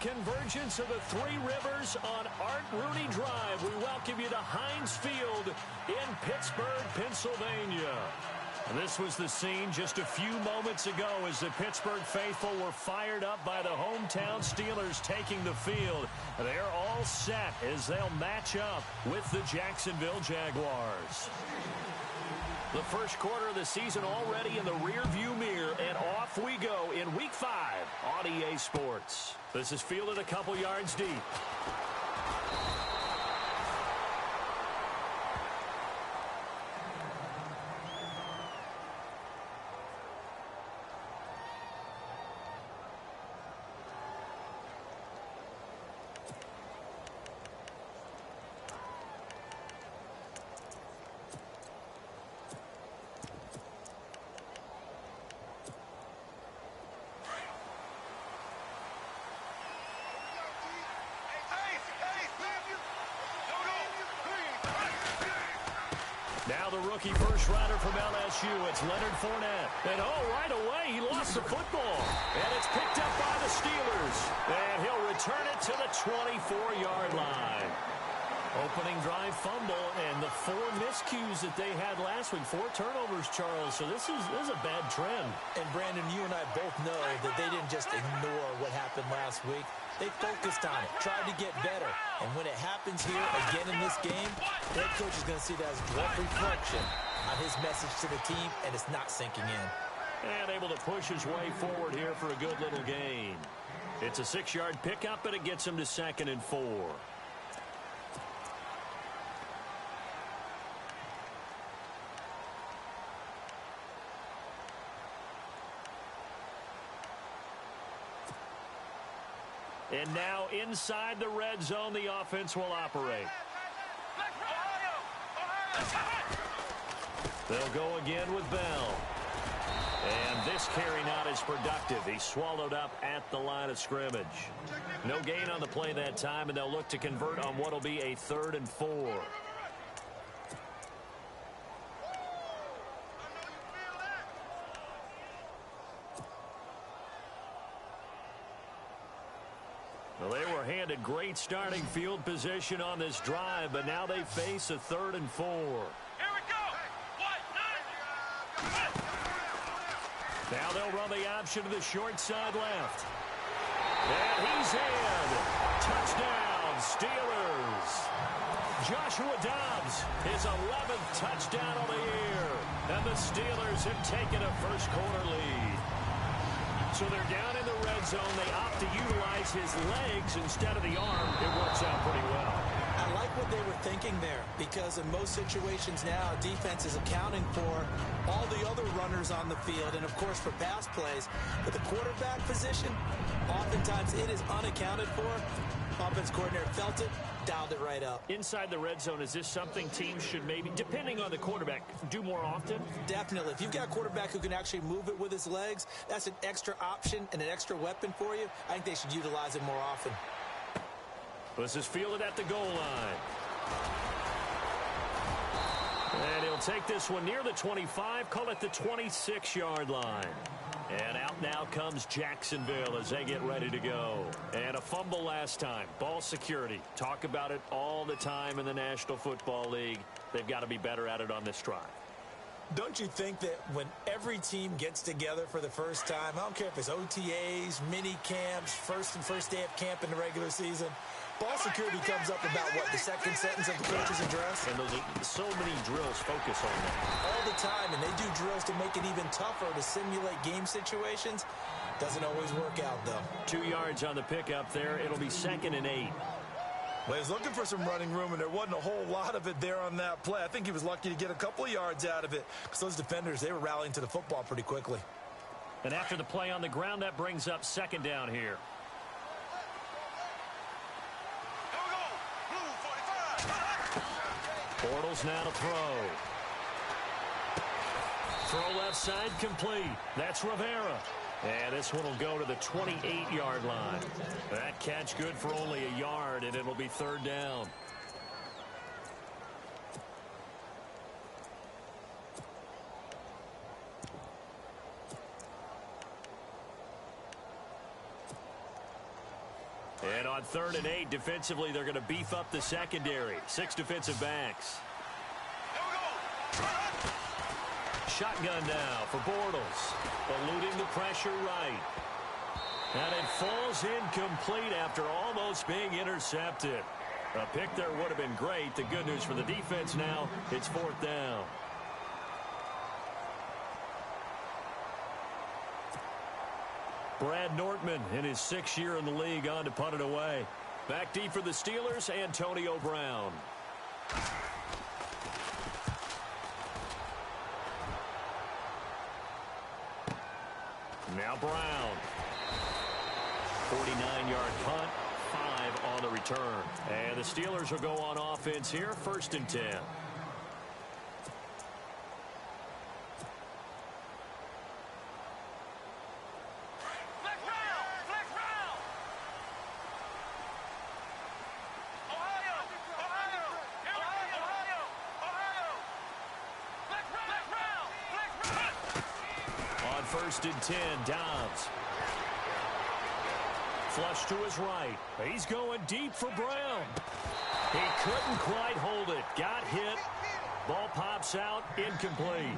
convergence of the Three Rivers on Art Rooney Drive. We welcome you to Heinz Field in Pittsburgh, Pennsylvania. And this was the scene just a few moments ago as the Pittsburgh faithful were fired up by the hometown Steelers taking the field. They're all set as they'll match up with the Jacksonville Jaguars. The first quarter of the season already in the rearview mirror, and off we go in Week 5 on EA Sports. This is fielded a couple yards deep. Now the rookie first rider from LSU, it's Leonard Fournette. And right away, he lost the football. And it's picked up by the Steelers. And he'll return it to the 24-yard line. Opening drive fumble, and the 4 miscues that they had last week. 4 turnovers, Charles. So this is a bad trend. And, Brandon, you and I both know that they didn't just ignore what happened last week. They focused on it, tried to get better. And when it happens here again in this game, their coach is going to see that as direct reflection on his message to the team, and it's not sinking in. And able to push his way forward here for a good little gain. It's a 6-yard pickup, and it gets him to 2nd and 4. And now inside the red zone, the offense will operate. They'll go again with Bell. And this carry not as productive. He's swallowed up at the line of scrimmage. No gain on the play that time, and they'll look to convert on what will be a 3rd and 4. Well, they were handed great starting field position on this drive, but now they face a 3rd and 4. Here we go. Now they'll run the option to the short side left. And he's in. Touchdown, Steelers. Joshua Dobbs, his 11th touchdown of the year. And the Steelers have taken a first quarter lead. So they're down in the red zone. They opt to utilize his legs instead of the arm. It works out pretty well. I like what they were thinking there, because in most situations now, defense is accounting for all the other runners on the field and, of course, for pass plays. But the quarterback position, oftentimes it is unaccounted for. Offense coordinator felt it, dialed it right up. Inside the red zone, is this something teams should maybe, depending on the quarterback, do more often? Definitely. If you've got a quarterback who can actually move it with his legs, that's an extra option and an extra weapon for you. I think they should utilize it more often. This is fielded at the goal line. And he'll take this one near the 25, call it the 26-yard line. And out now comes Jacksonville as they get ready to go. And a fumble last time. Ball security. Talk about it all the time in the National Football League. They've got to be better at it on this drive. Don't you think that when every team gets together for the first time, I don't care if it's OTAs, mini camps, first day of camp in the regular season, ball security comes up about, what, the second sentence of the coach's address? And those are, so many drills focus on that. All the time, and they do drills to make it even tougher to simulate game situations. Doesn't always work out, though. 2 yards on the pickup there. It'll be 2nd and 8. Well, he's looking for some running room, and there wasn't a whole lot of it there on that play. I think he was lucky to get a couple of yards out of it, because those defenders, they were rallying to the football pretty quickly. And after the play on the ground, that brings up 2nd down here. Bortles now to throw. Throw left side complete. That's Rivera. And this one will go to the 28-yard line. That catch good for only a yard, and it'll be 3rd down. And on 3rd and 8, defensively, they're going to beef up the secondary. 6 defensive backs. Shotgun now for Bortles. Eluding the pressure right. And it falls incomplete after almost being intercepted. A pick there would have been great. The good news for the defense now, it's 4th down. Brad Nortman in his 6th year in the league on to punt it away. Back deep for the Steelers, Antonio Brown. Now Brown. 49-yard punt, 5 on the return. And the Steelers will go on offense here, 1st and 10. On 1st and 10, Dobbs. Flush to his right. He's going deep for Brown. He couldn't quite hold it. Got hit. Ball pops out. Incomplete.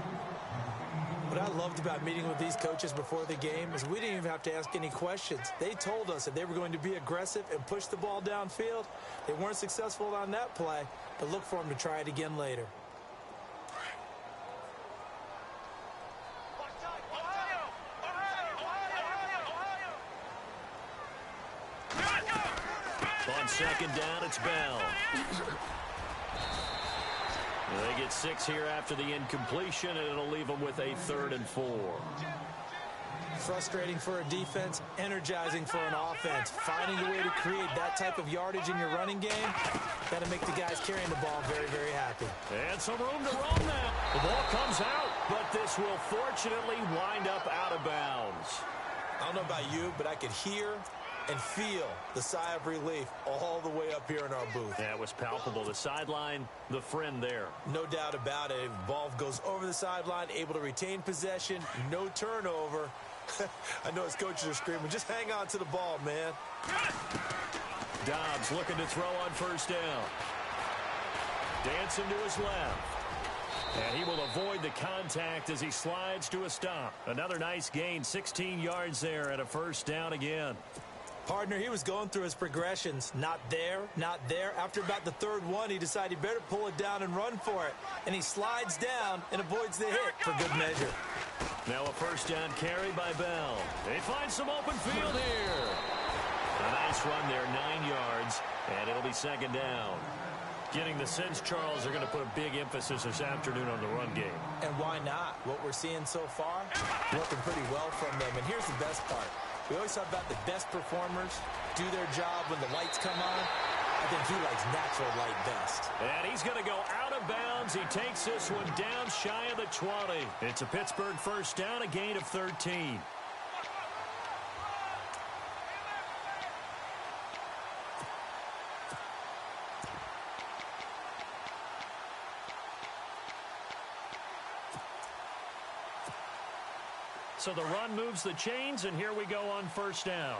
What I loved about meeting with these coaches before the game is we didn't even have to ask any questions. They told us that they were going to be aggressive and push the ball downfield. They weren't successful on that play, but look for them to try it again later. On 2nd down, it's Bell. They get 6 here after the incompletion, and it'll leave them with a 3rd and 4. Frustrating for a defense, energizing for an offense. Finding a way to create that type of yardage in your running game, that'll make the guys carrying the ball very, very happy. And some room to roam now. The ball comes out, but this will fortunately wind up out of bounds. I don't know about you, but I could hear and feel the sigh of relief all the way up here in our booth. That was palpable. The sideline, the friend there. No doubt about it. Ball goes over the sideline, able to retain possession, no turnover. I know his coaches are screaming, just hang on to the ball, man. Dobbs looking to throw on 1st down. Dancing to his left. And he will avoid the contact as he slides to a stop. Another nice gain, 16 yards there at a 1st down again. Partner, he was going through his progressions. Not there, not there. After about the 3rd one, he decided he better pull it down and run for it. And he slides down and avoids the hit for good measure. Now a 1st down carry by Bell. They find some open field here. A nice run there, 9 yards, and it'll be 2nd down. Getting the sense, Charles, are going to put a big emphasis this afternoon on the run game. And why not? What we're seeing so far, working pretty well from them. And here's the best part. We always talk about the best performers do their job when the lights come on. I think he likes natural light best. And he's going to go out of bounds. He takes this one down shy of the 20. It's a Pittsburgh 1st down, a gain of 13. So the run moves the chains, and here we go on 1st down.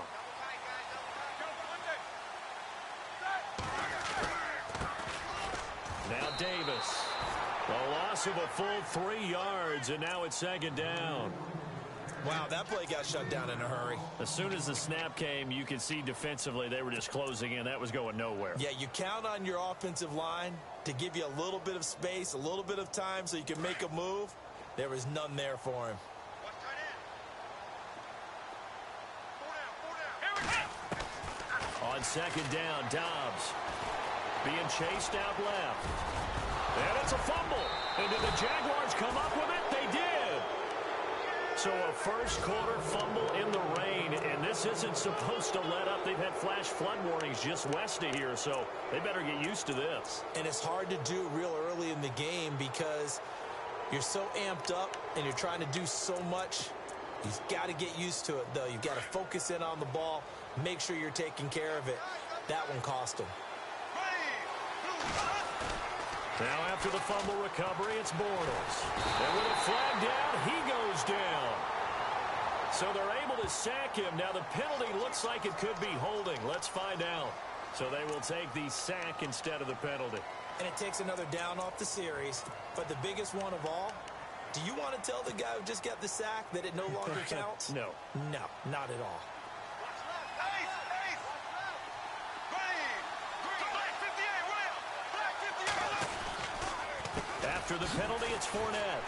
Now Davis. A loss of a full 3 yards, and now it's 2nd down. Wow, that play got shut down in a hurry. As soon as the snap came, you could see defensively they were just closing in. That was going nowhere. Yeah, you count on your offensive line to give you a little bit of space, a little bit of time so you can make a move. There was none there for him. On 2nd down, Dobbs being chased out left. And it's a fumble. And did the Jaguars come up with it? They did. So a 1st quarter fumble in the rain, and this isn't supposed to let up. They've had flash flood warnings just west of here, so they better get used to this. And it's hard to do real early in the game because you're so amped up and you're trying to do so much. You've got to get used to it, though. You've got to focus in on the ball, make sure you're taking care of it. That one cost him. Now after the fumble recovery, it's Bortles. And with a flag down, he goes down. So they're able to sack him. Now the penalty looks like it could be holding. Let's find out. So they will take the sack instead of the penalty. And it takes another down off the series. But the biggest one of all, do you want to tell the guy who just got the sack that it no longer counts? No. No, not at all. After the penalty, it's Fournette.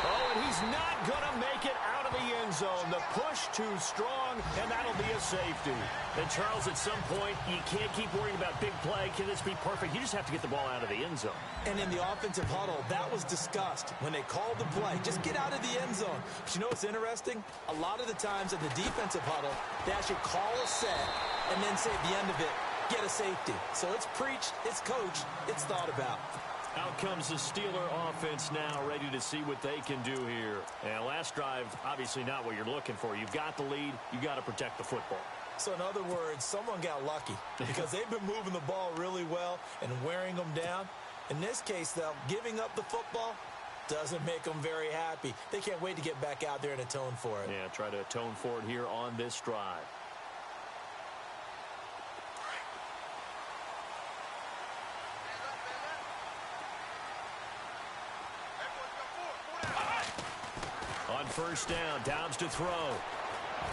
Oh, and he's not going to make it out of the end zone. The push too strong, and that'll be a safety. And, Charles, at some point, you can't keep worrying about big play. Can this be perfect? You just have to get the ball out of the end zone. And in the offensive huddle, that was discussed when they called the play. Just get out of the end zone. But you know what's interesting? A lot of the times in the defensive huddle, they actually call a set and then say at the end of it, get a safety. So it's preached, it's coached, it's thought about. Out comes the Steeler offense now, ready to see what they can do here. And last drive, obviously not what you're looking for. You've got the lead. You've got to protect the football. So in other words, someone got lucky because they've been moving the ball really well and wearing them down. In this case, though, giving up the football doesn't make them very happy. They can't wait to get back out there and atone for it. Yeah, try to atone for it here on this drive. On first down, Downs to throw.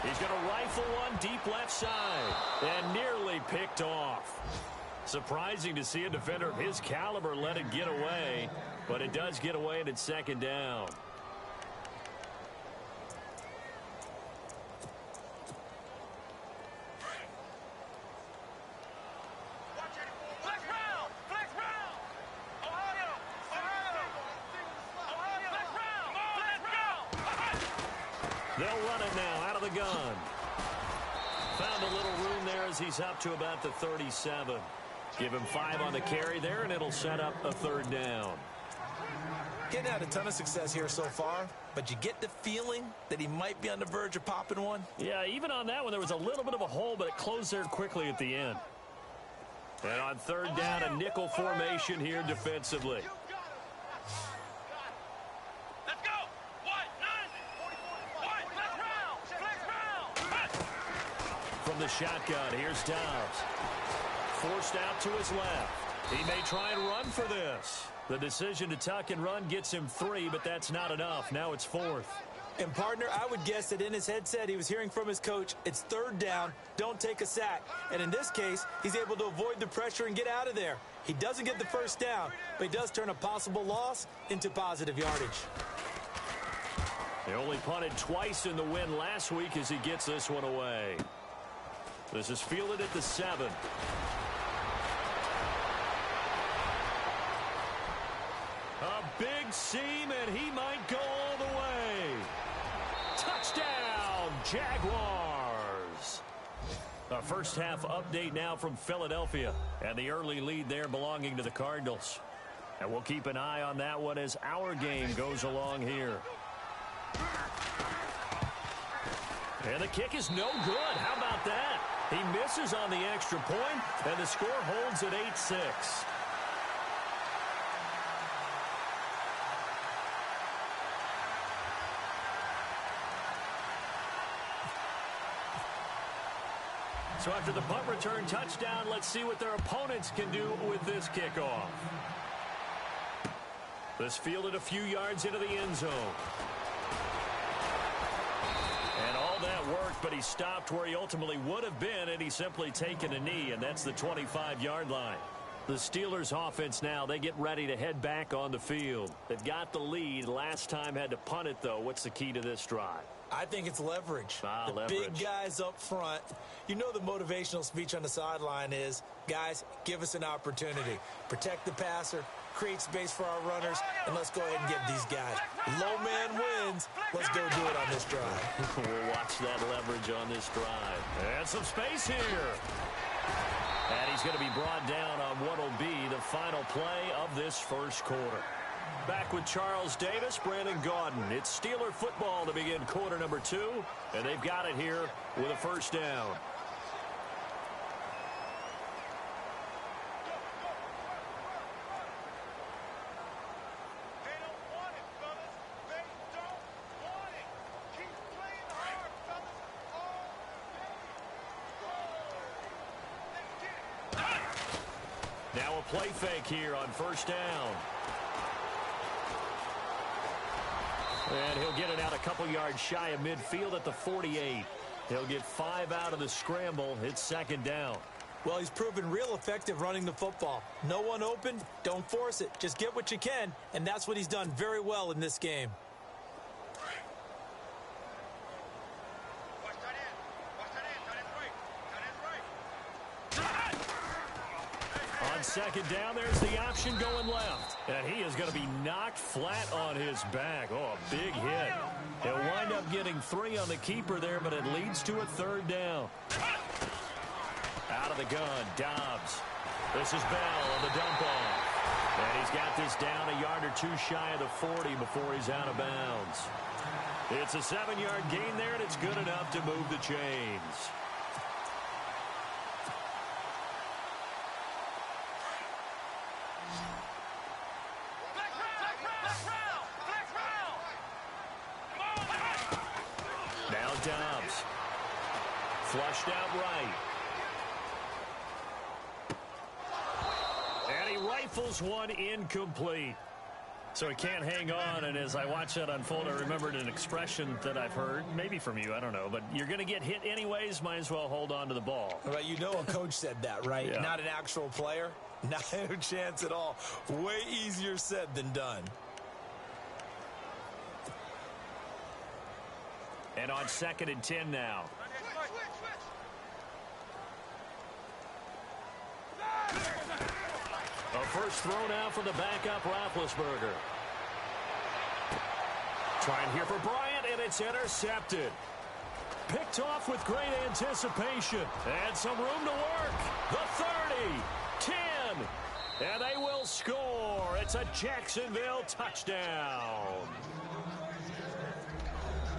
He's going to rifle one deep left side and nearly picked off. Surprising to see a defender of his caliber let it get away, but it does get away and it's second down. They'll run it now out of the gun. Found a little room there as he's up to about the 37. Give him 5 on the carry there, and it'll set up a third down. Getting had a ton of success here so far, but you get the feeling that he might be on the verge of popping one. Yeah, even on that one, there was a little bit of a hole, but it closed there quickly at the end. And on third down, a nickel formation here defensively. From the shotgun, here's Dobbs. Forced out to his left. He may try and run for this. The decision to tuck and run gets him 3, but that's not enough. Now it's 4th. And, partner, I would guess that in his headset he was hearing from his coach, it's third down, don't take a sack. And in this case, he's able to avoid the pressure and get out of there. He doesn't get the first down, but he does turn a possible loss into positive yardage. They only punted twice in the win last week as he gets this one away. This is fielded at the 7. A big seam, and he might go all the way. Touchdown, Jaguars. A first half update now from Philadelphia, and the early lead there belonging to the Cardinals. And we'll keep an eye on that one as our game goes along here. And the kick is no good. How about that? He misses on the extra point, and the score holds at 8-6. So after the punt return touchdown, let's see what their opponents can do with this kickoff. This fielded a few yards into the end zone. And all that worked, but he stopped where he ultimately would have been, and he's simply taken a knee, and that's the 25-yard line. The Steelers offense now, they get ready to head back on the field. They've got the lead. Last time had to punt it, though. What's the key to this drive? I think it's leverage. Leverage. Big guys up front. You know the motivational speech on the sideline is, guys, give us an opportunity. Protect the passer, create space for our runners, and let's go ahead and get these guys. Low man wins. Let's go do it on this drive. We'll watch that leverage on this drive. And some space here. And he's going to be brought down on what will be the final play of this first quarter. Back with Charles Davis, Brandon Gaudin. It's Steeler football to begin quarter number 2, and they've got it here with a first down. Now a play fake here on first down. And he'll get it out a couple yards shy of midfield at the 48. He'll get 5 out of the scramble. It's second down. Well, he's proven real effective running the football. No one open, don't force it. Just get what you can, and that's what he's done very well in this game. On second down, there's the option going left. And he is going to be knocked flat on his back. Oh, a big hit. He'll wind up getting 3 on the keeper there, but it leads to a third down. Out of the gun, Dobbs. This is Bell on the dump off. And he's got this down a yard or 2 shy of the 40 before he's out of bounds. It's a 7-yard gain there, and it's good enough to move the chains. Now Dobbs. Flushed out right. And he rifles one incomplete. So he can't hang on, and as I watch that unfold, I remembered an expression that I've heard, maybe from you, I don't know, but you're going to get hit anyways, might as well hold on to the ball. Right, you know a coach said that, right? Yeah. Not an actual player. Not a chance at all. Way easier said than done. And on 2nd and 10 now. A first throw now for the backup Roethlisberger. Trying here for Bryant, and it's intercepted. Picked off with great anticipation. And some room to work. The 30, 10, and they will score. It's a Jacksonville touchdown.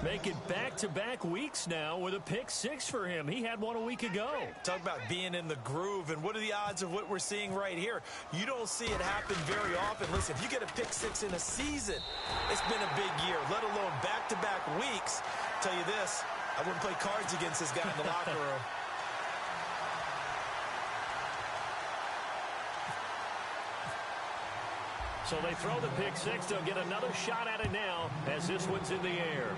Make it back-to-back weeks now with a pick 6 for him. He had one a week ago. Talk about being in the groove, and what are the odds of what we're seeing right here? You don't see it happen very often. Listen, if you get a pick 6 in a season, it's been a big year, let alone back-to-back weeks. I'll tell you this, I wouldn't play cards against this guy in the locker room. So they throw the pick 6. They'll get another shot at it now as this one's in the air.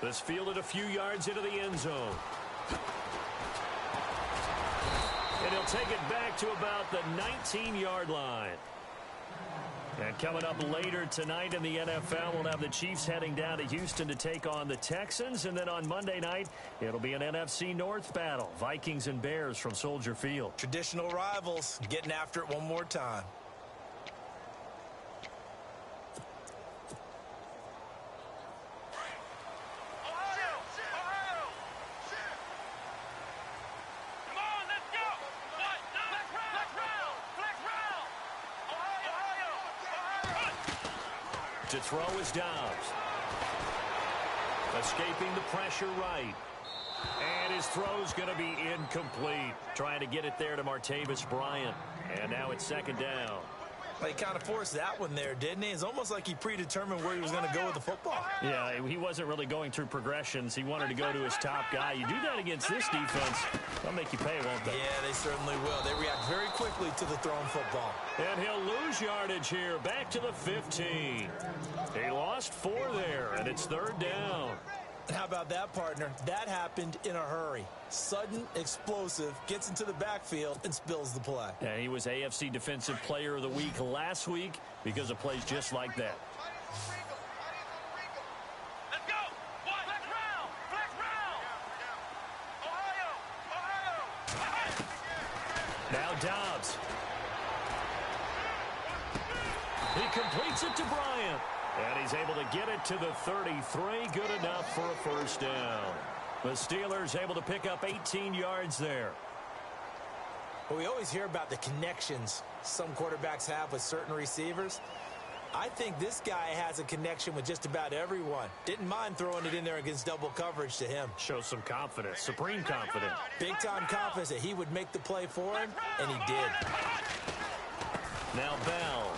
This fielded a few yards into the end zone. And he'll take it back to about the 19-yard line. And coming up later tonight in the NFL, we'll have the Chiefs heading down to Houston to take on the Texans. And then on Monday night, it'll be an NFC North battle. Vikings and Bears from Soldier Field. Traditional rivals getting after it one more time. To throw is Dobbs. Escaping the pressure right. And his throw's going to be incomplete. Trying to get it there to Martavis Bryant. And now it's 2nd down. Well, he kind of forced that one there, didn't he? It's almost like he predetermined where he was going to go with the football. Yeah, he wasn't really going through progressions. He wanted to go to his top guy. You do that against this defense, they'll make you pay, won't they? Yeah, they certainly will. They react very quickly to the thrown football. And he'll lose yardage here, back to the 15. He lost 4 there, and it's 3rd down. And how about that, partner? That happened in a hurry. Sudden, explosive, gets into the backfield and spills the play. Yeah, he was AFC Defensive Player of the Week last week because of plays just like that. Let's go! Flex round! Flex round! Ohio! Now Dobbs. He completes it to Bryant. And he's able to get it to the 33. Good enough for a first down. The Steelers able to pick up 18 yards there. Well, we always hear about the connections some quarterbacks have with certain receivers. I think this guy has a connection with just about everyone. Didn't mind throwing it in there against double coverage to him. Shows some confidence, supreme confidence. Big-time confidence that he would make the play for him, and he did. Now Bell.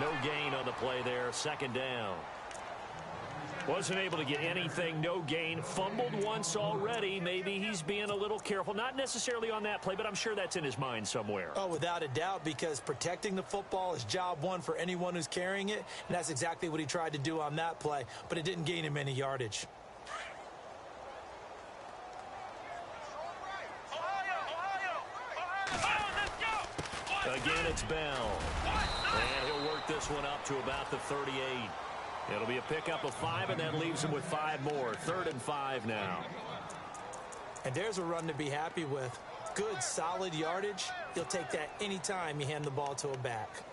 No gain on the play there, 2nd down. Wasn't able to get anything, no gain. Fumbled once already. Maybe he's being a little careful. Not necessarily on that play, but I'm sure that's in his mind somewhere. Oh, without a doubt, because protecting the football is job one for anyone who's carrying it. And that's exactly what he tried to do on that play, but it didn't gain him any yardage. Again, it's Bell. And he'll work this one up to about the 38. It'll be a pickup of 5, and that leaves him with 5 more. 3rd and 5 now. And there's a run to be happy with. Good, solid yardage. He'll take that anytime you hand the ball to a back.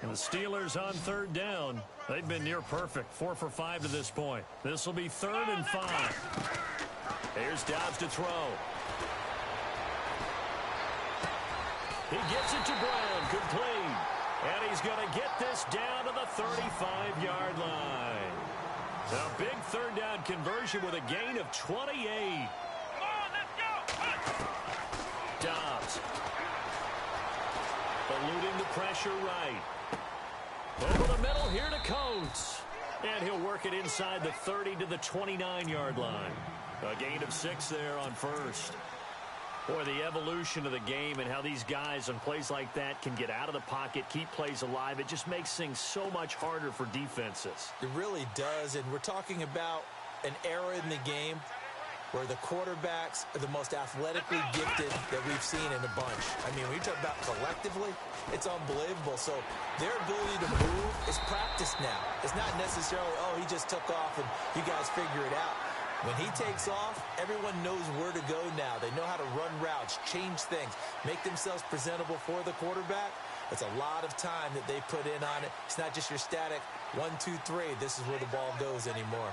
And the Steelers on 3rd down. They've been near perfect. 4 for 5 to this point. This will be 3rd and 5. Here's Dobbs to throw. He gets it to Brown, complete. And he's going to get this down to the 35-yard line. A big 3rd down conversion with a gain of 28. Come on, let's go. Dobbs. Eluding the pressure right. Over the middle here to Coates. And he'll work it inside the 30 to the 29-yard line. A gain of 6 there on 1st. Boy, the evolution of the game and how these guys on plays like that can get out of the pocket, keep plays alive, it just makes things so much harder for defenses. It really does, and we're talking about an era in the game where the quarterbacks are the most athletically gifted that we've seen in a bunch. I mean, when you talk about collectively, it's unbelievable. So their ability to move is practiced now. It's not necessarily, oh, he just took off and you guys figure it out. When he takes off, everyone knows where to go now. They know how to run routes, change things, make themselves presentable for the quarterback. It's a lot of time that they put in on it. It's not just your static 1, 2, 3. This is where the ball goes anymore.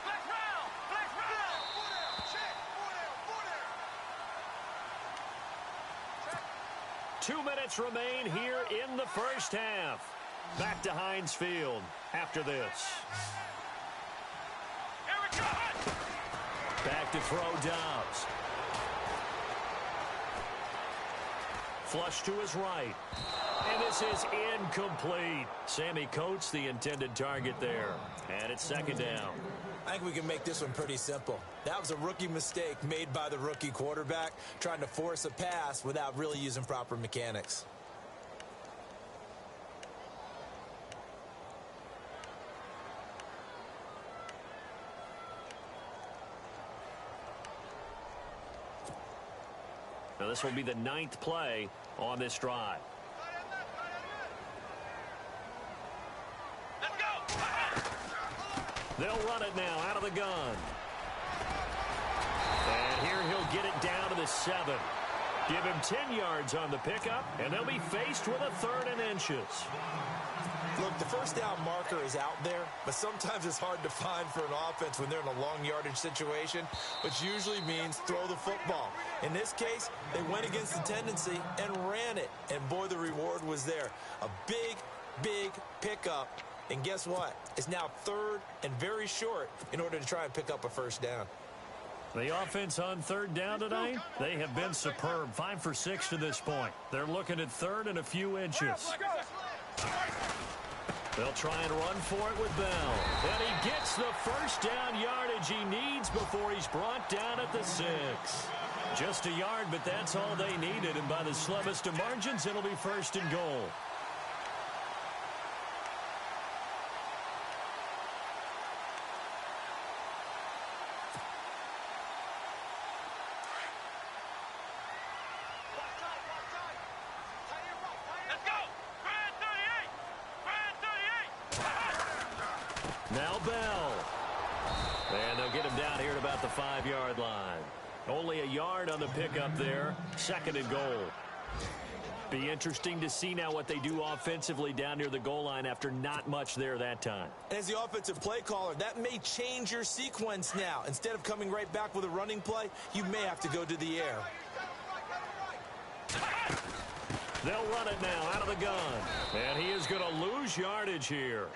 Flex round. Flex round. 2 minutes remain here in the first half. Back to Heinz Field after this. Back to throw Dobbs. Flush to his right. And this is incomplete. Sammy Coates, the intended target there. And it's 2nd down. I think we can make this one pretty simple. That was a rookie mistake made by the rookie quarterback, trying to force a pass without really using proper mechanics. Now this will be the 9th play on this drive. Let's go. They'll run it now out of the gun. And here he'll get it down to the 7. Give him 10 yards on the pickup, and they'll be faced with a 3rd and inches. Look, the first down marker is out there, but sometimes it's hard to find for an offense when they're in a long yardage situation, which usually means throw the football. In this case, they went against the tendency and ran it, and boy, the reward was there. A big, big pickup, and guess what? It's now 3rd and very short in order to try and pick up a first down. The offense on 3rd down tonight, they have been superb. 5 for 6 to this point. They're looking at 3rd and a few inches. They'll try and run for it with Bell. And he gets the first down yardage he needs before he's brought down at the 6. Just a yard, but that's all they needed. And by the slimmest of margins, it'll be 1st and goal. Now Bell. And they'll get him down here at about the 5-yard line. Only a yard on the pickup there. 2nd and goal. Be interesting to see now what they do offensively down near the goal line after not much there that time. And as the offensive play caller, that may change your sequence now. Instead of coming right back with a running play, you may have to go to the air. They'll run it now out of the gun. And he is going to lose yardage here.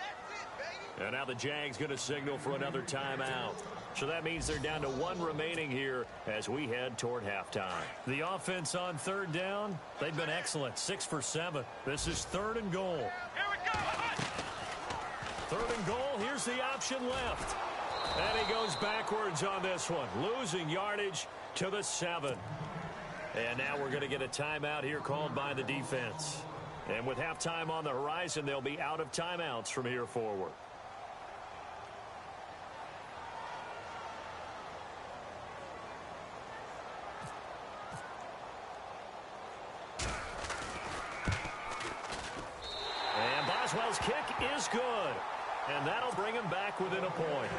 And now the Jags going to signal for another timeout. So that means they're down to one remaining here as we head toward halftime. The offense on third down, they've been excellent. 6 for 7. This is 3rd and goal. Here we go. 3rd and goal. Here's the option left. And he goes backwards on this one, losing yardage to the 7. And now we're going to get a timeout here called by the defense. And with halftime on the horizon, they'll be out of timeouts from here forward. And Boswell's kick is good. And that'll bring him back within a point.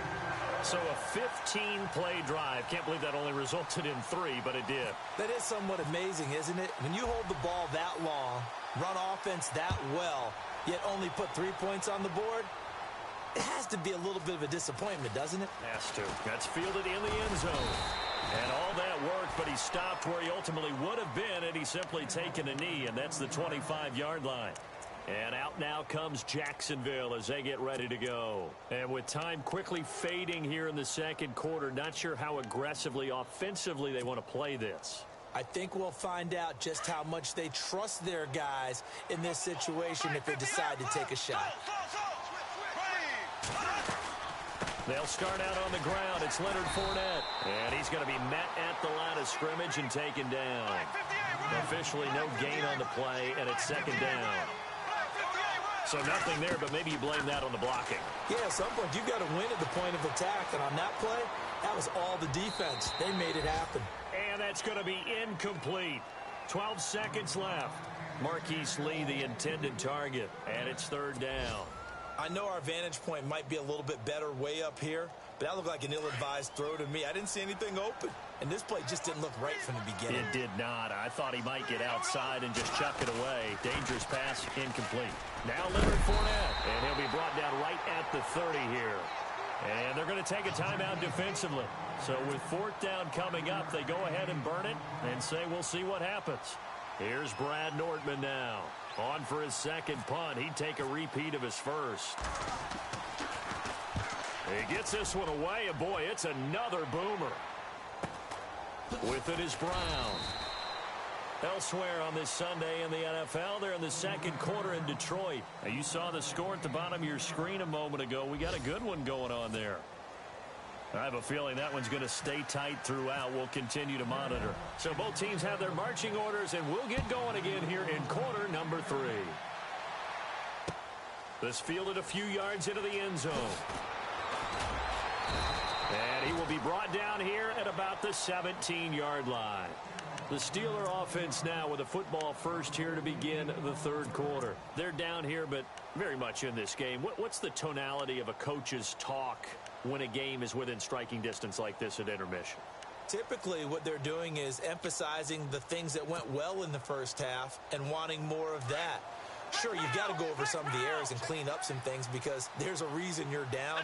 So a 15-play drive. Can't believe that only resulted in 3, but it did. That is somewhat amazing, isn't it? When you hold the ball that long, run offense that well, yet only put 3 points on the board, it has to be a little bit of a disappointment, doesn't it? Has to. That's fielded in the end zone. And all that worked, but he stopped where he ultimately would have been had he simply taken a knee, and that's the 25-yard line. And out now comes Jacksonville as they get ready to go. And with time quickly fading here in the second quarter, not sure how aggressively, offensively they want to play this. I think we'll find out just how much they trust their guys in this situation if they decide to take a shot. They'll start out on the ground. It's Leonard Fournette. And he's going to be met at the line of scrimmage and taken down. Officially no gain on the play, and it's 2nd down. So nothing there, but maybe you blame that on the blocking. Yeah, at some point you've got to win at the point of attack, and on that play, that was all the defense. They made it happen. And that's going to be incomplete. 12 seconds left. Marquise Lee, the intended target, and it's 3rd down. I know our vantage point might be a little bit better way up here, but that looked like an ill-advised throw to me. I didn't see anything open, and this play just didn't look right from the beginning. It did not. I thought he might get outside and just chuck it away. Dangerous pass, incomplete. Now Leonard Fournette, and he'll be brought down right at the 30 here. And they're going to take a timeout defensively. So with 4th down coming up, they go ahead and burn it and say we'll see what happens. Here's Brad Nortman now. On for his 2nd punt. He'd take a repeat of his first. He gets this one away, and boy, it's another boomer. With it is Brown. Elsewhere on this Sunday in the NFL, they're in the 2nd quarter in Detroit. Now, you saw the score at the bottom of your screen a moment ago. We got a good one going on there. I have a feeling that one's going to stay tight throughout. We'll continue to monitor. So both teams have their marching orders, and we'll get going again here in quarter number 3. This fielded a few yards into the end zone. And he will be brought down here at about the 17-yard line. The Steeler offense now with a football first here to begin the 3rd quarter. They're down here, but very much in this game. What's the tonality of a coach's talk when a game is within striking distance like this at intermission? Typically, what they're doing is emphasizing the things that went well in the first half and wanting more of that. Sure, you've got to go over some of the errors and clean up some things because there's a reason you're down.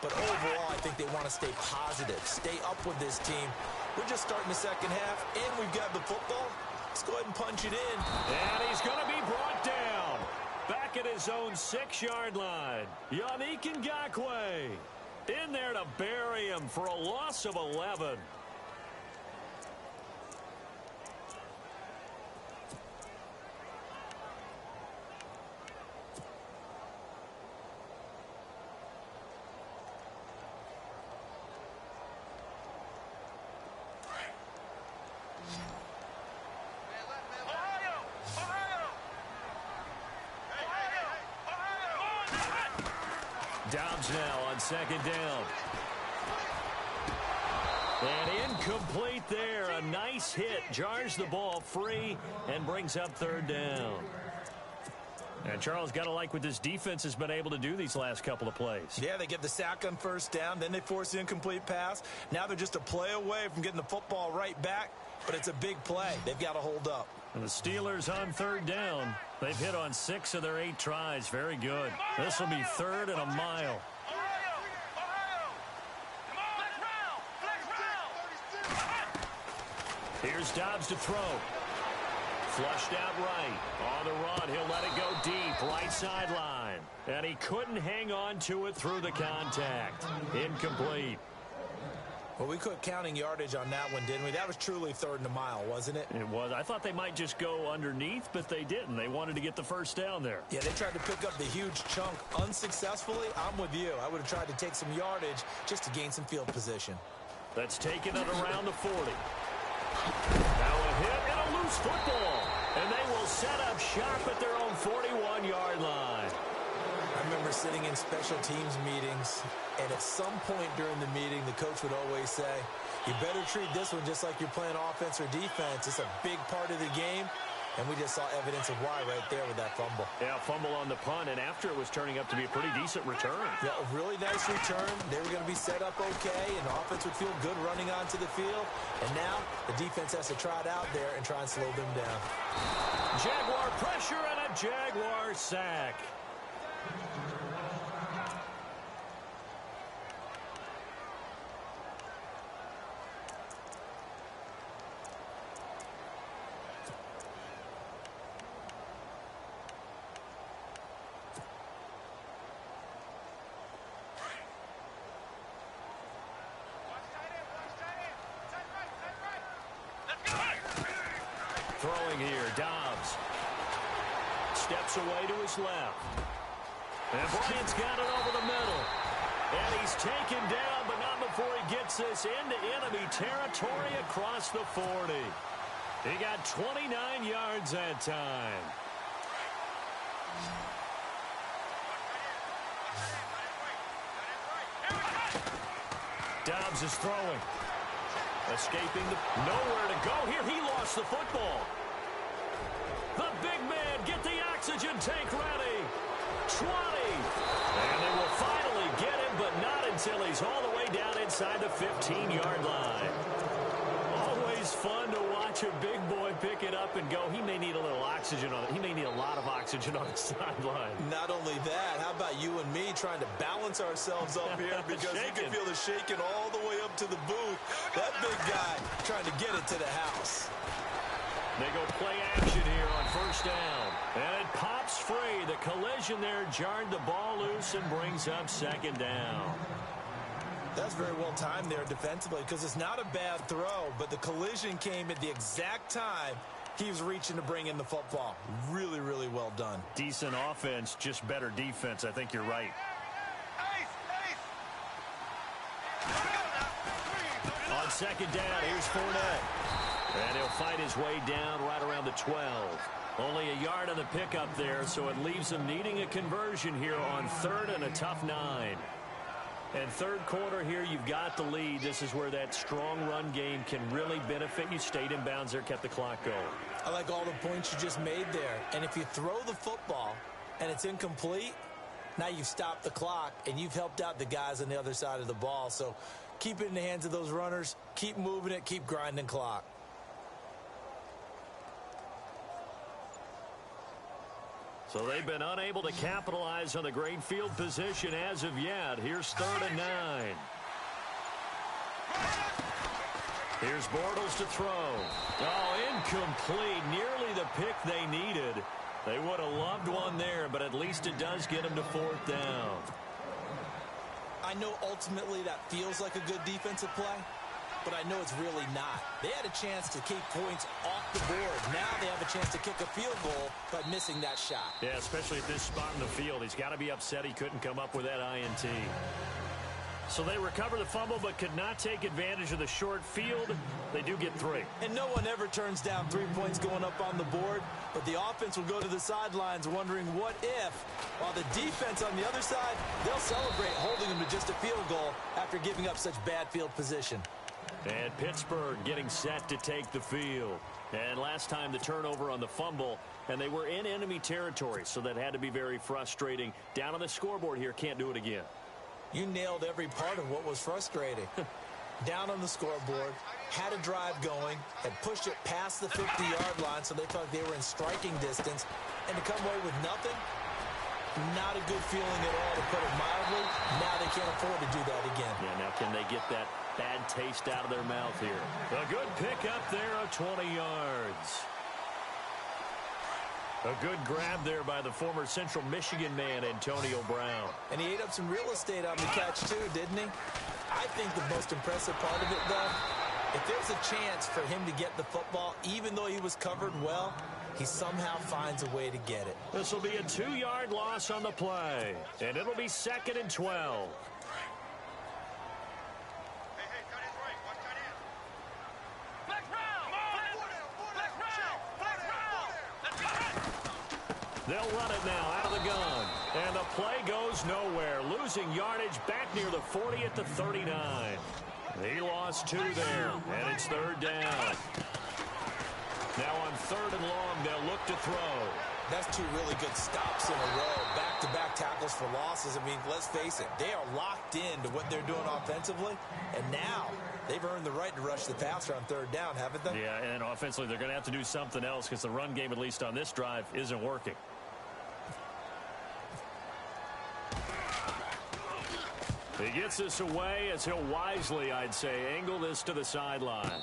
But overall, I think they want to stay positive, stay up with this team. We're just starting the second half, and we've got the football. Let's go ahead and punch it in. And he's going to be brought down. Back at his own 6-yard line. Yannick Ngakoue in there to bury him for a loss of 11. Dobbs now on 2nd down. And incomplete there. A nice hit. Jars the ball free and brings up 3rd down. And Charles, got to like what this defense has been able to do these last couple of plays. Yeah, they get the sack on 1st down. Then they force the incomplete pass. Now they're just a play away from getting the football right back. But it's a big play. They've got to hold up. And the Steelers on 3rd down. They've hit on 6 of their 8 tries. Very good. This will be 3rd and a mile. Here's Dobbs to throw. Flushed out right. On the run, he'll let it go deep. Right sideline. And he couldn't hang on to it through the contact. Incomplete. Well, we quit counting yardage on that one, didn't we? That was truly 3rd and a mile, wasn't it? It was. I thought they might just go underneath, but they didn't. They wanted to get the first down there. Yeah, they tried to pick up the huge chunk unsuccessfully. I'm with you. I would have tried to take some yardage just to gain some field position. That's taken it around the 40. Now a hit and a loose football. And they will set up shop at their own 41-yard line. I remember sitting in special teams meetings, and at some point during the meeting, the coach would always say, you better treat this one just like you're playing offense or defense. It's a big part of the game, and we just saw evidence of why right there with that fumble. Yeah, fumble on the punt, and after it was turning up to be a pretty decent return. Yeah, a really nice return. They were going to be set up okay, and the offense would feel good running onto the field. And now the defense has to trot out there and try and slow them down. Jaguar pressure and a Jaguar sack. Throwing here, Dobbs. Steps away to his left. And Bryant's got it over the middle. And he's taken down, but not before he gets this into enemy territory across the 40. He got 29 yards that time. Dobbs is throwing. Escaping nowhere to go here. He lost the football. The big man, get the oxygen tank ready. 20. And they will finally get him, but not until he's all the way down inside the 15-yard line. Always fun to watch a big boy pick it up and go. He may need a little oxygen on it. He may need a lot of oxygen on the sideline. Not only that, how about you and me trying to balance ourselves up here because you can feel the shaking all the way up to the booth. That big guy trying to get it to the house. They go play action here on first down. And it pops free. The collision there jarred the ball loose and brings up second down. That's very well timed there defensively because it's not a bad throw, but the collision came at the exact time he was reaching to bring in the football. Really, really well done. Decent offense, just better defense. I think you're right. On second down, here's Fournette. And he'll fight his way down right around the 12. Only a yard on the pickup there, so it leaves him needing a conversion here on third and a tough 9. And third quarter here, you've got the lead. This is where that strong run game can really benefit you. Stayed in bounds there, kept the clock going. I like all the points you just made there. And if you throw the football and it's incomplete, now you've stopped the clock and you've helped out the guys on the other side of the ball. So keep it in the hands of those runners. Keep moving it. Keep grinding clock. So they've been unable to capitalize on the great field position as of yet. Here's 3rd and 9. Here's Bortles to throw. Oh, incomplete. Nearly the pick they needed. They would have loved one there, but at least it does get them to 4th down. I know ultimately that feels like a good defensive play, but I know it's really not. They had a chance to keep points off the board. Now they have a chance to kick a field goal by missing that shot. Yeah, especially at this spot in the field. He's got to be upset he couldn't come up with that INT. So they recover the fumble but could not take advantage of the short field. They do get 3. And no one ever turns down 3 points going up on the board, but the offense will go to the sidelines wondering what if, while the defense on the other side, they'll celebrate holding them to just a field goal after giving up such bad field position. And Pittsburgh getting set to take the field. And last time the turnover on the fumble, and they were in enemy territory, so that had to be very frustrating. Down on the scoreboard here, can't do it again. You nailed every part of what was frustrating. Down on the scoreboard, had a drive going, had pushed it past the 50-yard line, so they thought they were in striking distance, and to come away with nothing, not a good feeling at all, to put it mildly. Now they can't afford to do that again. Yeah, now can they get that bad taste out of their mouth here? A good pick up there of 20 yards. A good grab there by the former Central Michigan man, Antonio Brown. And he ate up some real estate on the catch, too, didn't he? I think the most impressive part of it, though, if there's a chance for him to get the football, even though he was covered well, he somehow finds a way to get it. This will be a 2-yard loss on the play, and it'll be 2nd and 12. They'll run it now out of the gun. And the play goes nowhere. Losing yardage back near the 40 at the 39. He lost 2 there, and it's 3rd down. Now on 3rd and long, they'll look to throw. That's 2 really good stops in a row. Back-to-back tackles for losses. I mean, let's face it, they are locked into what they're doing offensively. And now they've earned the right to rush the passer on 3rd down, haven't they? Yeah, and offensively, they're going to have to do something else because the run game, at least on this drive, isn't working. He gets this away as he'll wisely, I'd say, angle this to the sideline.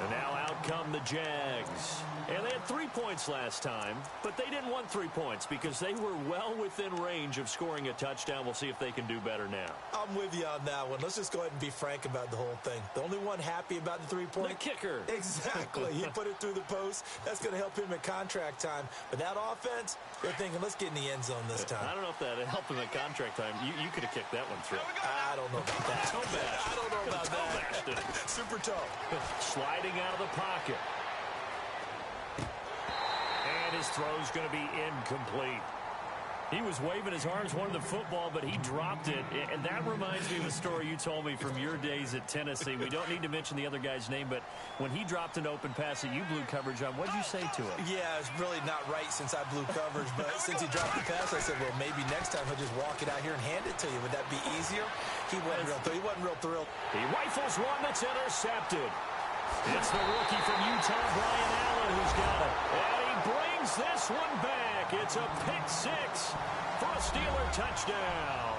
And now out come the Jags. And they had 3 points last time, but they didn't want 3 points because they were well within range of scoring a touchdown. We'll see if they can do better now. I'm with you on that one. Let's just go ahead and be frank about the whole thing. The only one happy about the 3-point? The kicker. Exactly. He put it through the post. That's going to help him at contract time. But that offense, they're thinking, let's get in the end zone this time. I don't know if that helped him at contract time. You could have kicked that one through. I don't know about that. I don't know about that. Super toe. Sliding out of the pocket. And his throw's going to be incomplete. He was waving his arms, wanted the football, but he dropped it. And that reminds me of a story you told me from your days at Tennessee. We don't need to mention the other guy's name, but when he dropped an open pass that you blew coverage on, what did you say to him? Yeah, it's really not right since I blew coverage, but since he dropped the pass, I said, well, maybe next time he'll just walk it out here and hand it to you. Would that be easier? He wasn't real thrilled. He rifles one that's intercepted. It's the rookie from Utah, Brian Allen, who's got it. And he brings this one back. It's a pick-6 for a Steeler touchdown.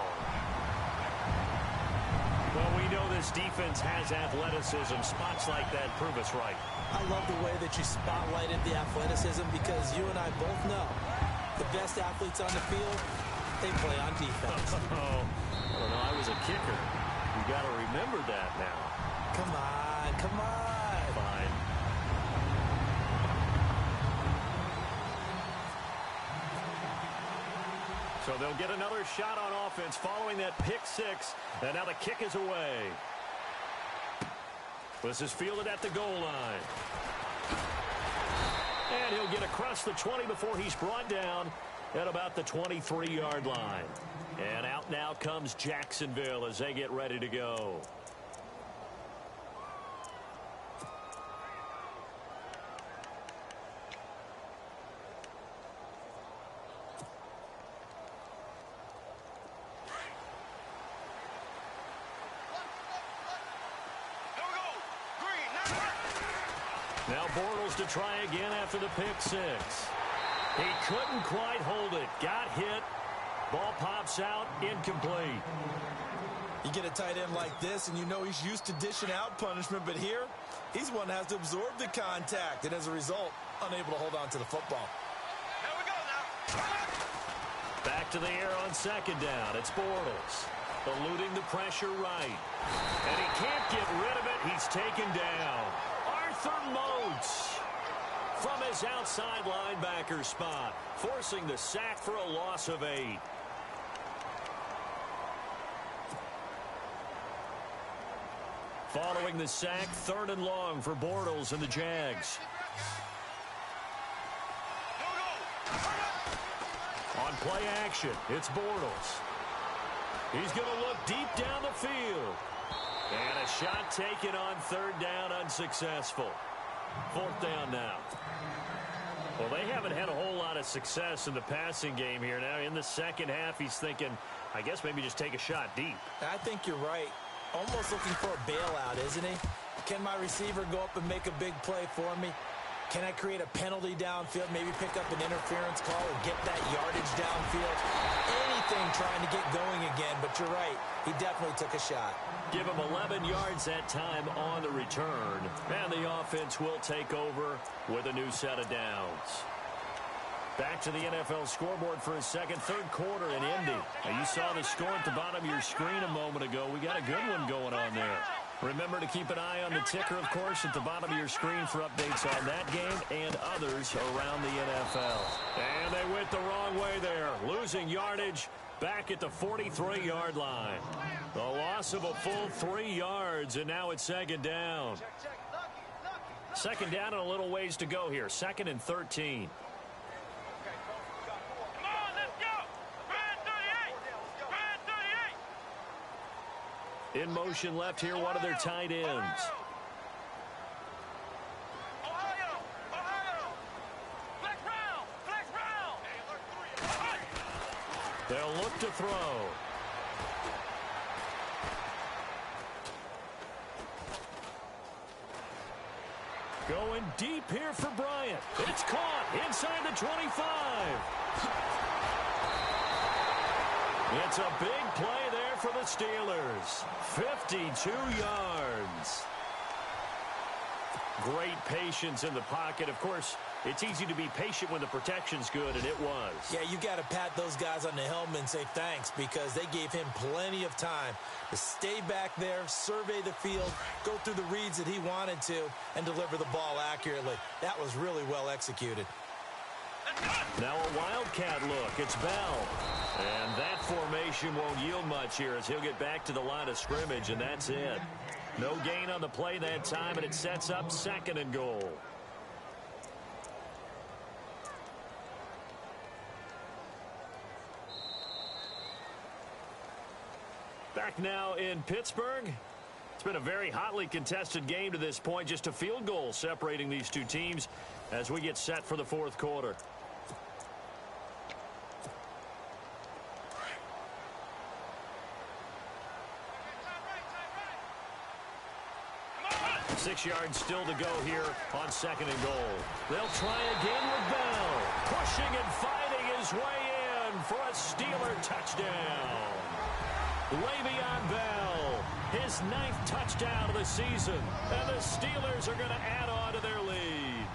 Well, we know this defense has athleticism. Spots like that prove us right. I love the way that you spotlighted the athleticism because you and I both know the best athletes on the field, they play on defense. Oh, I don't know. I was a kicker. You got to remember that now. Come on, come on. Fine. So they'll get another shot on offense following that pick-6, and now the kick is away. This is fielded at the goal line. And he'll get across the 20 before he's brought down at about the 23-yard line. And out now comes Jacksonville as they get ready to go. Now Bortles to try again after the pick-6. He couldn't quite hold it. Got hit. Ball pops out. Incomplete. You get a tight end like this, and you know he's used to dishing out punishment, but here, he's one that has to absorb the contact, and as a result, unable to hold on to the football. Here we go now. Back to the air on 2nd down. It's Bortles. Eluding the pressure right. And he can't get rid of it. He's taken down. Arthur Moats from his outside linebacker spot, forcing the sack for a loss of 8. Following the sack, 3rd and long for Bortles and the Jags. On play action, it's Bortles. He's going to look deep down the field. And a shot taken on 3rd down, unsuccessful. 4th down now. Well, they haven't had a whole lot of success in the passing game here. Now, in the second half, he's thinking, I guess maybe just take a shot deep. I think you're right. Almost looking for a bailout, isn't he? Can my receiver go up and make a big play for me? Can I create a penalty downfield, maybe pick up an interference call and get that yardage downfield? Anything trying to get going again, but you're right. He definitely took a shot. Give him 11 yards that time on the return. And the offense will take over with a new set of downs. Back to the NFL scoreboard for a third quarter in Indy. Now you saw the score at the bottom of your screen a moment ago. We got a good one going on there. Remember to keep an eye on the ticker, of course, at the bottom of your screen for updates on that game and others around the NFL. And they went the wrong way there, losing yardage back at the 43-yard line. The loss of a full 3 yards, and now it's second down. Second down and a little ways to go here. 2nd and 13. In motion left here, one of their tight ends. They'll look to throw. Going deep here for Bryant. It's caught inside the 25. It's a big play there for the Steelers. 52 yards. Great patience in the pocket. Of course, it's easy to be patient when the protection's good, and it was. Yeah, you got to pat those guys on the helmet and say thanks because they gave him plenty of time to stay back there, survey the field, go through the reads that he wanted to, and deliver the ball accurately. That was really well executed. Now a Wildcat look. It's Bell. And that formation won't yield much here as he'll get back to the line of scrimmage, and that's it. No gain on the play that time, and it sets up 2nd and goal. Back now in Pittsburgh. It's been a very hotly contested game to this point. Just a field goal separating these two teams as we get set for the 4th quarter. 6 yards still to go here on 2nd and goal. They'll try again with Bell. Pushing and fighting his way in for a Steeler touchdown. Le'Veon Bell, his 9th touchdown of the season. And the Steelers are going to add on to their lead.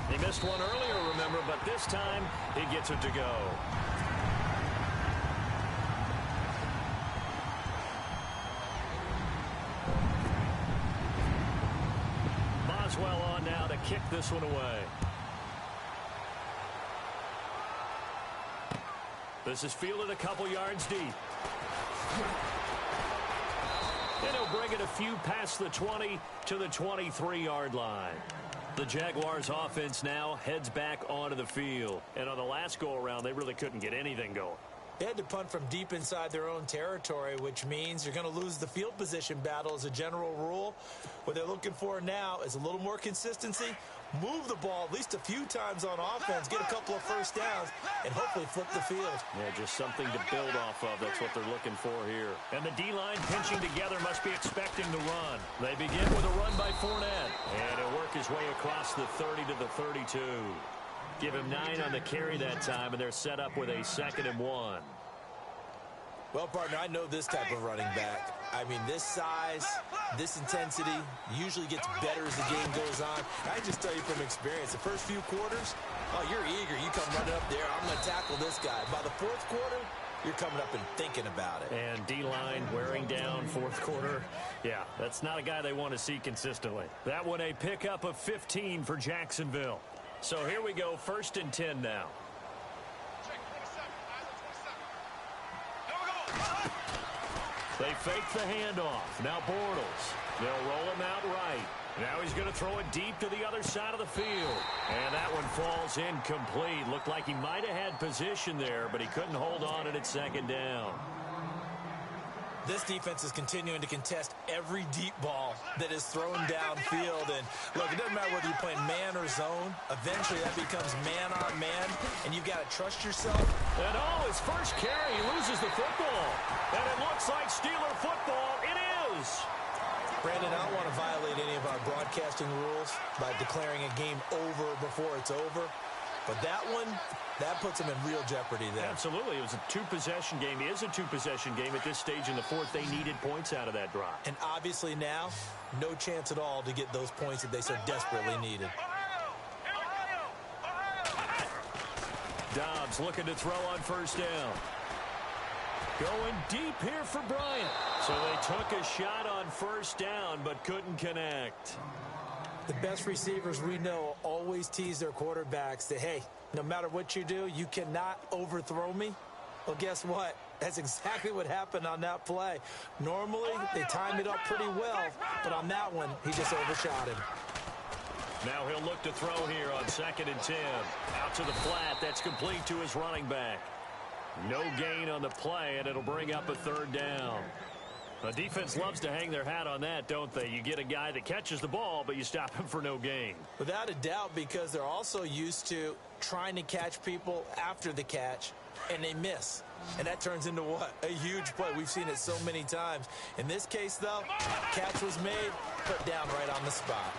He missed one earlier, remember, but this time he gets it to go. Boswell on now to kick this one away. This is fielded a couple yards deep. And he'll bring it a few past the 20 to the 23-yard line. The Jaguars offense now heads back onto the field. And on the last go-around, they really couldn't get anything going. They had to punt from deep inside their own territory, which means you're going to lose the field position battle as a general rule. What they're looking for now is a little more consistency, move the ball at least a few times on offense, get a couple of first downs, and hopefully flip the field. Yeah, just something to build off of. That's what they're looking for here. And the D-line pinching together must be expecting the run. They begin with a run by Fournette. And he'll work his way across the 30 to the 32. Give him 9 on the carry that time, and they're set up with a 2nd and 1. Well, partner, I know this type of running back. I mean, this size, this intensity usually gets better as the game goes on. I just tell you from experience, the first few quarters, oh, you're eager. You come running up there, I'm going to tackle this guy. By the 4th quarter, you're coming up and thinking about it. And D-line wearing down 4th quarter. Yeah, that's not a guy they want to see consistently. That one a pickup of 15 for Jacksonville. So here we go, 1st and 10 now. They fake the handoff. Now Bortles. They'll roll him out right. Now he's going to throw it deep to the other side of the field. And that one falls incomplete. Looked like he might have had position there, but he couldn't hold on and it's 2nd down. This defense is continuing to contest every deep ball that is thrown downfield. And, look, it doesn't matter whether you're playing man or zone. Eventually, that becomes man on man, and you've got to trust yourself. And, his first carry, he loses the football. And it looks like Steeler football. It is. Brandon, I don't want to violate any of our broadcasting rules by declaring a game over before it's over. But that one, that puts them in real jeopardy there. Absolutely. It was a two-possession game. It is a two-possession game at this stage in the fourth. They needed points out of that drive. And obviously now, no chance at all to get those points that they so desperately needed. Dobbs looking to throw on first down. Going deep here for Bryant. So they took a shot on first down but couldn't connect. The best receivers we know always tease their quarterbacks that, hey, no matter what you do, you cannot overthrow me. Well, guess what? That's exactly what happened on that play. Normally, they time it up pretty well, but on that one, he just overshot him. Now he'll look to throw here on 2nd and 10. Out to the flat. That's complete to his running back. No gain on the play, and it'll bring up a 3rd down. The defense loves to hang their hat on that, don't they? You get a guy that catches the ball, but you stop him for no gain. Without a doubt, because they're also used to trying to catch people after the catch, and they miss. And that turns into what? A huge play. We've seen it so many times. In this case, though, catch was made, put down right on the spot.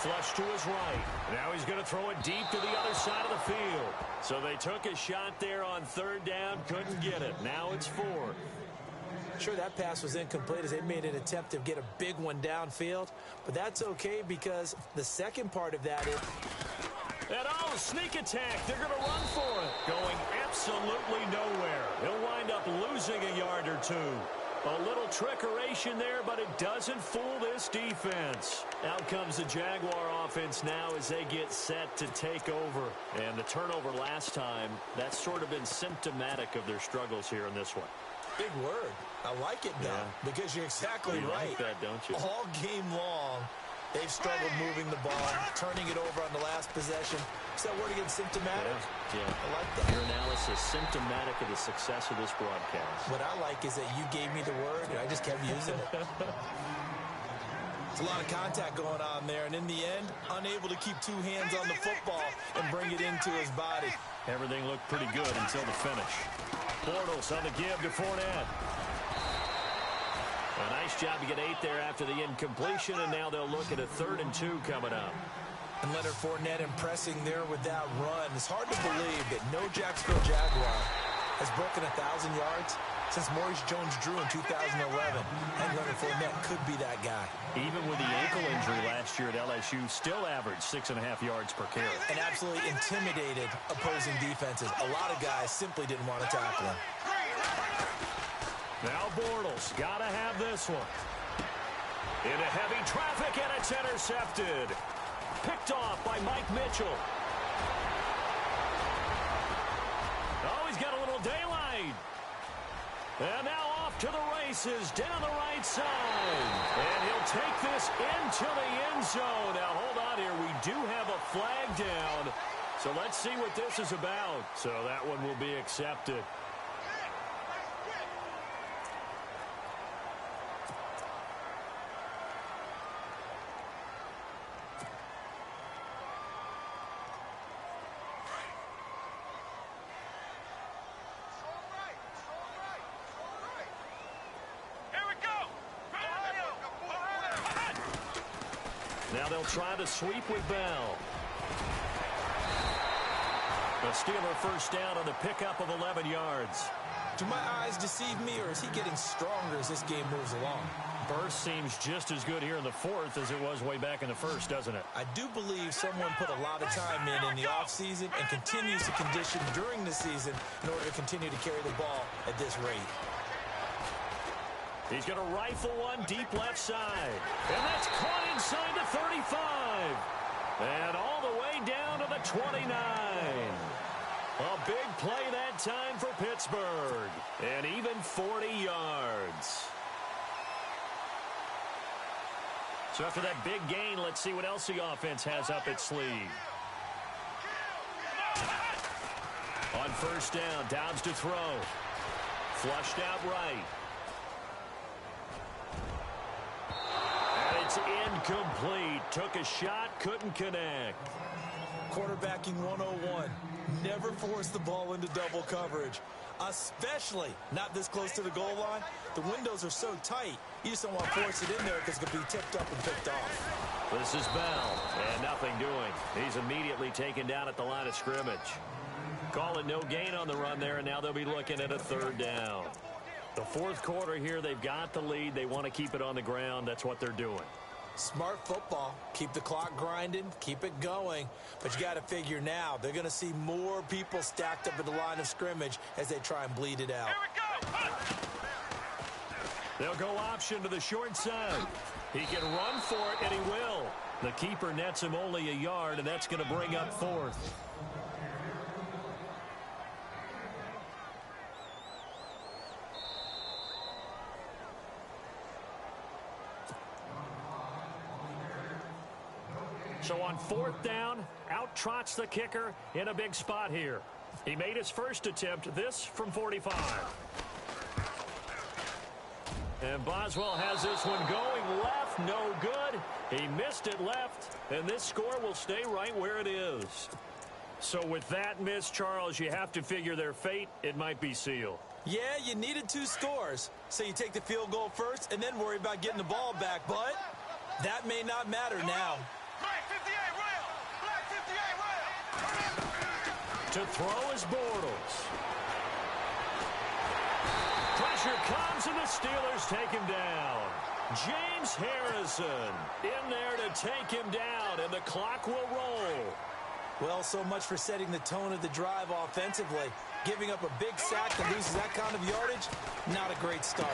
Flush to his right. Now he's going to throw it deep to the other side of the field. So they took a shot there on 3rd down, couldn't get it. Now it's 4th. Sure, that pass was incomplete as they made an attempt to get a big one downfield, but that's okay because the second part of that is... And sneak attack. They're going to run for it. Going absolutely nowhere. He'll wind up losing a yard or two. A little trickeration there, but it doesn't fool this defense. Out comes the Jaguar offense now as they get set to take over. And the turnover last time, that's sort of been symptomatic of their struggles here in this one. Big word. I like it, though, because you're exactly right. You like that, don't you? All game long, they've struggled moving the ball, turning it over on the last possession. Is that word again, symptomatic? Yeah. I like that. Your analysis, symptomatic of the success of this broadcast. What I like is that you gave me the word, and I just kept using it. It's a lot of contact going on there, and in the end, unable to keep two hands on the football and bring it into his body. Everything looked pretty good until the finish. Bortles on the give to Fournette. A nice job to get 8 there after the incompletion, and now they'll look at a 3rd and 2 coming up. And Leonard Fournette impressing there with that run. It's hard to believe that no Jacksonville Jaguar has broken 1,000 yards since Maurice Jones-Drew in 2011. And Leonard Fournette could be that guy. Even with the ankle injury last year at LSU, still averaged 6.5 yards per carry. And absolutely intimidated opposing defenses. A lot of guys simply didn't want to tackle him. Now Bortles, gotta have this one. Into heavy traffic, and it's intercepted. Picked off by Mike Mitchell. Oh, he's got a little daylight. And now off to the races down the right side. And he'll take this into the end zone. Now, hold on here. We do have a flag down. So let's see what this is about. So that one will be accepted. Now they'll try to sweep with Bell. The Steeler first down on the pickup of 11 yards. Do my eyes deceive me, or is he getting stronger as this game moves along? Burst seems just as good here in the 4th as it was way back in the 1st, doesn't it? I do believe someone put a lot of time in the offseason and continues to condition during the season in order to continue to carry the ball at this rate. He's going to rifle one deep left side. And that's caught inside the 35. And all the way down to the 29. A big play that time for Pittsburgh. And even 40 yards. So after that big gain, let's see what else the offense has up its sleeve. On first down, Dobbs to throw. Flushed out right. And it's incomplete. Took a shot, couldn't connect. Quarterbacking 101. Never force the ball into double coverage, especially not this close to the goal line. The windows are so tight, you just don't want to force it in there because it could be tipped up and picked off. This is Bell, and nothing doing. He's immediately taken down at the line of scrimmage. Call it no gain on the run there, and now they'll be looking at a third down. The fourth quarter here, they've got the lead. They want to keep it on the ground. That's what they're doing. Smart football. Keep the clock grinding. Keep it going. But you got to figure now, they're going to see more people stacked up at the line of scrimmage as they try and bleed it out. Here we go. They'll go option to the short side. He can run for it, and he will. The keeper nets him only a yard, and that's going to bring up fourth. So on fourth down, out trots the kicker in a big spot here. He made his first attempt, this from 45. And Boswell has this one going left, no good. He missed it left, and this score will stay right where it is. So with that miss, Charles, you have to figure their fate. It might be sealed. Yeah, you needed 2 scores. So you take the field goal first and then worry about getting the ball back. But that may not matter now. Black 58 rail. Black 58 rail. To throw is Bortles. Pressure comes, and the Steelers take him down. James Harrison in there to take him down, and the clock will roll. Well, so much for setting the tone of the drive offensively. Giving up a big sack that loses that kind of yardage, not a great start.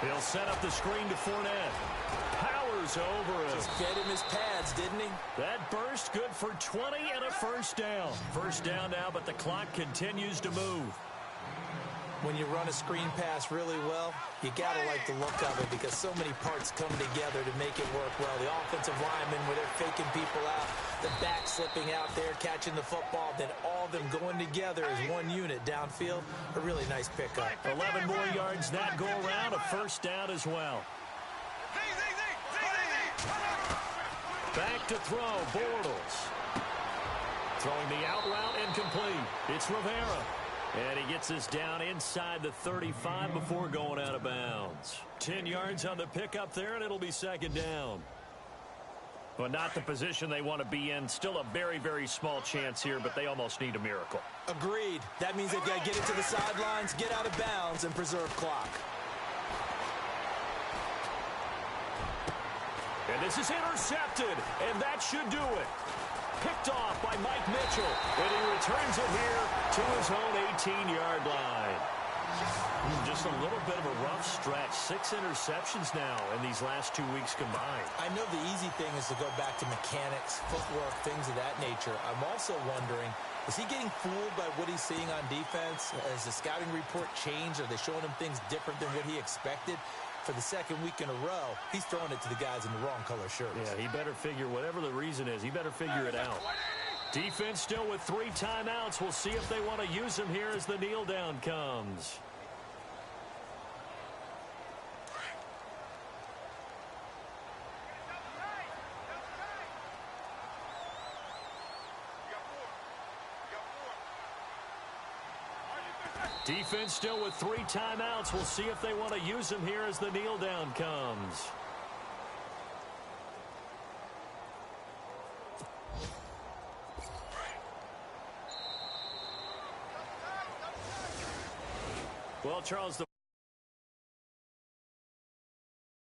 He'll set up the screen to Fournette. Powers over him. Just fed him his pads, didn't he? That burst good for 20 and a first down. First down now, but the clock continues to move. When you run a screen pass really well, you got to like the look of it because so many parts come together to make it work well. The offensive linemen, where they're faking people out, the back slipping out there, catching the football, then all of them going together as one unit downfield. A really nice pickup. 11 more yards that go around, a first down as well. Back to throw, Bortles. Throwing the out route incomplete. It's Rivera. And he gets us down inside the 35 before going out of bounds. 10 yards on the pickup there, and it'll be second down. But not the position they want to be in. Still a very, very small chance here, but they almost need a miracle. Agreed. That means they've got to get it to the sidelines, get out of bounds, and preserve clock. And this is intercepted, and that should do it. Picked off by Mike Mitchell, and he returns it here to his own 18-yard line. Just a little bit of a rough stretch. 6 interceptions now in these last 2 weeks combined. I know the easy thing is to go back to mechanics, footwork, things of that nature. I'm also wondering, is he getting fooled by what he's seeing on defense? Has the scouting report changed? Are they showing him things different than what he expected? For the second week in a row, he's throwing it to the guys in the wrong color shirts. Yeah, he better figure, whatever the reason is, he better figure it out. Defense still with 3 timeouts. We'll see if they want to use them here as the kneel down comes. Defense still with 3 timeouts. We'll see if they want to use them here as the kneel down comes. Well, Charles,